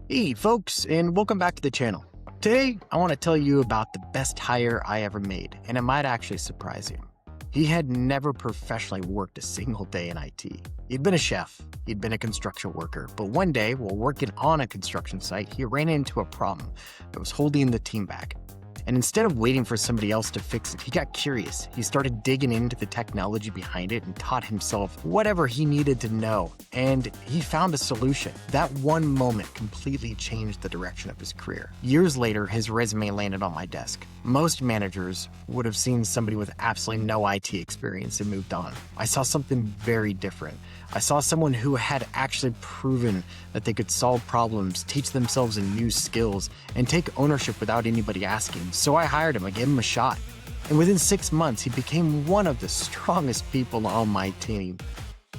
Hey folks, and welcome back to the channel. Today, I want to tell you about the best hire I ever made, and it might actually surprise you. He had never professionally worked a single day in IT. He'd been a chef, he'd been a construction worker, but one day, while working on a construction site, he ran into a problem that was holding the team back. And instead of waiting for somebody else to fix it, he got curious. He started digging into the technology behind it and taught himself whatever he needed to know. And he found a solution. That one moment completely changed the direction of his career. Years later, his resume landed on my desk. Most managers would have seen somebody with absolutely no IT experience and moved on. I saw something very different. I saw someone who had actually proven that they could solve problems, teach themselves new skills, and take ownership without anybody asking. So I hired him, I gave him a shot. And within 6 months, he became one of the strongest people on my team.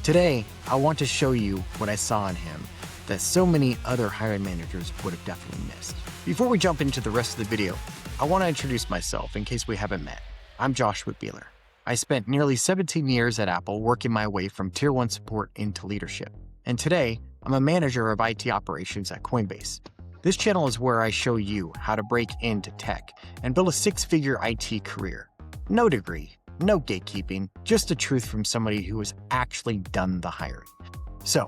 Today, I want to show you what I saw in him that so many other hiring managers would have definitely missed. Before we jump into the rest of the video, I want to introduce myself in case we haven't met. I'm Joshua Beeler. I spent nearly 17 years at Apple working my way from Tier 1 support into leadership. And today, I'm a manager of IT operations at Coinbase. This channel is where I show you how to break into tech and build a six-figure IT career. No degree, no gatekeeping, just the truth from somebody who has actually done the hiring. So,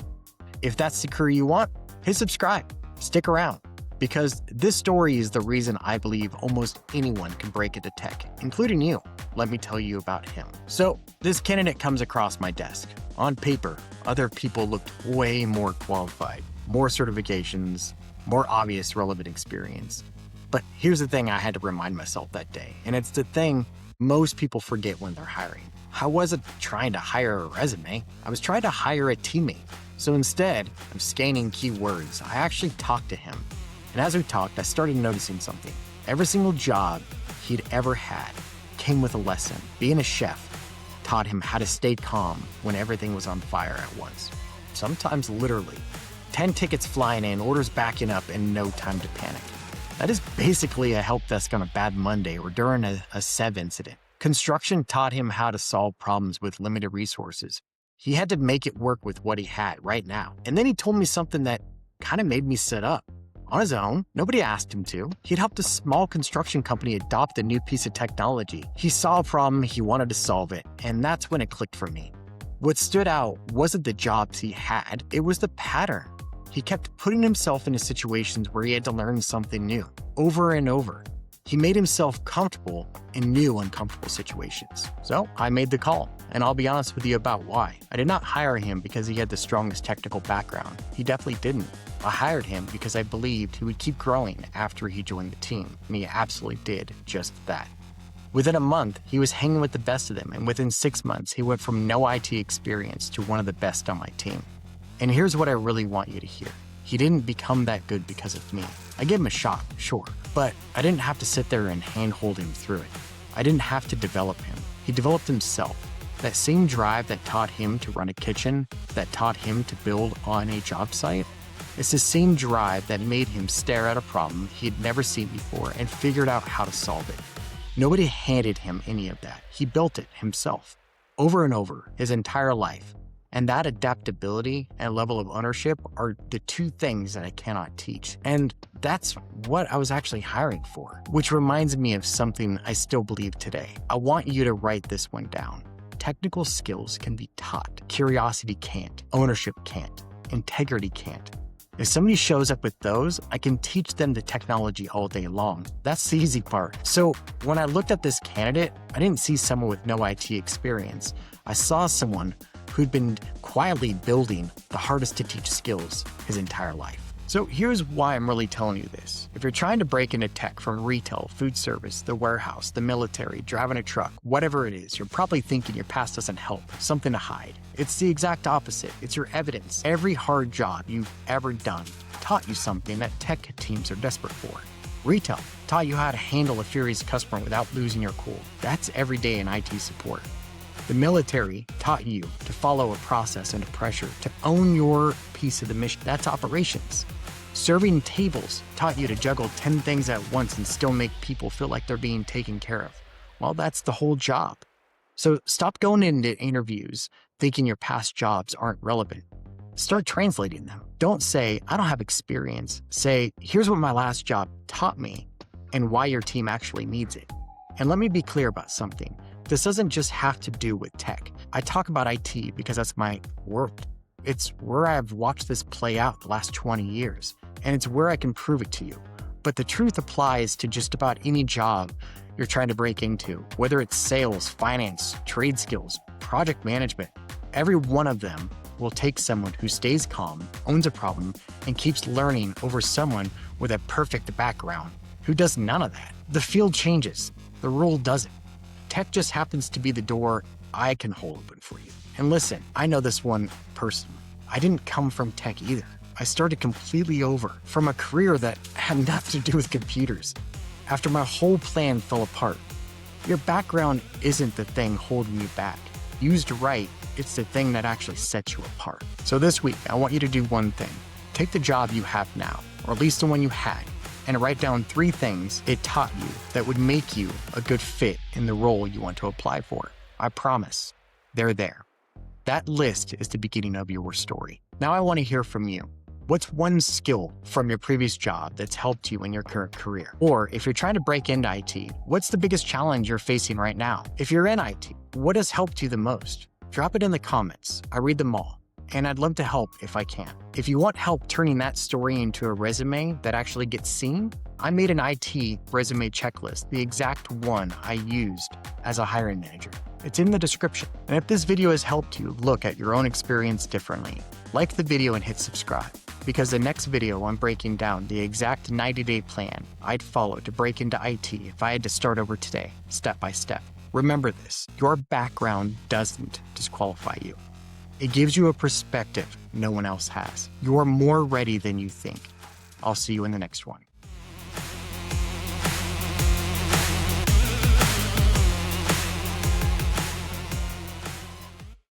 if that's the career you want, hit subscribe, stick around, because this story is the reason I believe almost anyone can break into tech, including you. Let me tell you about him. So, this candidate comes across my desk. On paper, other people looked way more qualified, more certifications, more obvious relevant experience. But here's the thing I had to remind myself that day, and it's the thing most people forget when they're hiring. I wasn't trying to hire a resume, I was trying to hire a teammate. So instead of scanning keywords, I actually talked to him. And as we talked, I started noticing something. Every single job he'd ever had came with a lesson. Being a chef taught him how to stay calm when everything was on fire at once. Sometimes literally. 10 tickets flying in, orders backing up, and no time to panic. That is basically a help desk on a bad Monday or during a SEV incident. Construction taught him how to solve problems with limited resources. He had to make it work with what he had right now. And then he told me something that kind of made me sit up. On his own, nobody asked him to. He'd helped a small construction company adopt a new piece of technology. He saw a problem, he wanted to solve it, and that's when it clicked for me. What stood out wasn't the jobs he had, it was the pattern. He kept putting himself into situations where he had to learn something new, over and over. He made himself comfortable in new uncomfortable situations. So I made the call, and I'll be honest with you about why. I did not hire him because he had the strongest technical background. He definitely didn't. I hired him because I believed he would keep growing after he joined the team, and he absolutely did just that. Within a month, he was hanging with the best of them, and within 6 months, he went from no IT experience to one of the best on my team. And here's what I really want you to hear. He didn't become that good because of me. I gave him a shot, sure, but I didn't have to sit there and handhold him through it. I didn't have to develop him. He developed himself. That same drive that taught him to run a kitchen, that taught him to build on a job site, it's the same drive that made him stare at a problem he had never seen before and figured out how to solve it. Nobody handed him any of that. He built it himself, over and over, his entire life. And that adaptability and level of ownership are the two things that I cannot teach. And that's what I was actually hiring for, which reminds me of something I still believe today. I want you to write this one down. Technical skills can be taught. Curiosity can't. Ownership can't. Integrity can't. If somebody shows up with those, I can teach them the technology all day long. That's the easy part. So when I looked at this candidate, I didn't see someone with no IT experience. I saw someone who'd been quietly building the hardest to teach skills his entire life. So here's why I'm really telling you this. If you're trying to break into tech from retail, food service, the warehouse, the military, driving a truck, whatever it is, you're probably thinking your past doesn't help, something to hide. It's the exact opposite. It's your evidence. Every hard job you've ever done taught you something that tech teams are desperate for. Retail taught you how to handle a furious customer without losing your cool. That's every day in IT support. The military taught you to follow a process under pressure, to own your piece of the mission. That's operations. Serving tables taught you to juggle 10 things at once and still make people feel like they're being taken care of. Well, that's the whole job. So stop going into interviews thinking your past jobs aren't relevant. Start translating them. Don't say, I don't have experience. Say, here's what my last job taught me and why your team actually needs it. And let me be clear about something. This doesn't just have to do with tech. I talk about IT because that's my world. It's where I've watched this play out the last 20 years, and it's where I can prove it to you. But the truth applies to just about any job you're trying to break into, whether it's sales, finance, trade skills, project management. Every one of them will take someone who stays calm, owns a problem, and keeps learning over someone with a perfect background who does none of that. The field changes. The role doesn't. Tech just happens to be the door I can hold open for you. And listen, I know this one personally. I didn't come from tech either. I started completely over from a career that had nothing to do with computers. After my whole plan fell apart. Your background isn't the thing holding you back. Used right, it's the thing that actually sets you apart. So this week, I want you to do one thing. Take the job you have now, or at least the one you had, and write down 3 things it taught you that would make you a good fit in the role you want to apply for. I promise, they're there. That list is the beginning of your story. Now I want to hear from you. What's one skill from your previous job that's helped you in your current career? Or if you're trying to break into IT, what's the biggest challenge you're facing right now? If you're in IT, what has helped you the most? Drop it in the comments. I read them all, and I'd love to help if I can. If you want help turning that story into a resume that actually gets seen, I made an IT resume checklist, the exact one I used as a hiring manager. It's in the description. And if this video has helped you look at your own experience differently, like the video and hit subscribe, because the next video I'm breaking down the exact 90-day plan I'd follow to break into IT if I had to start over today, step by step. Remember this, your background doesn't disqualify you. It gives you a perspective no one else has. You're more ready than you think. I'll see you in the next one.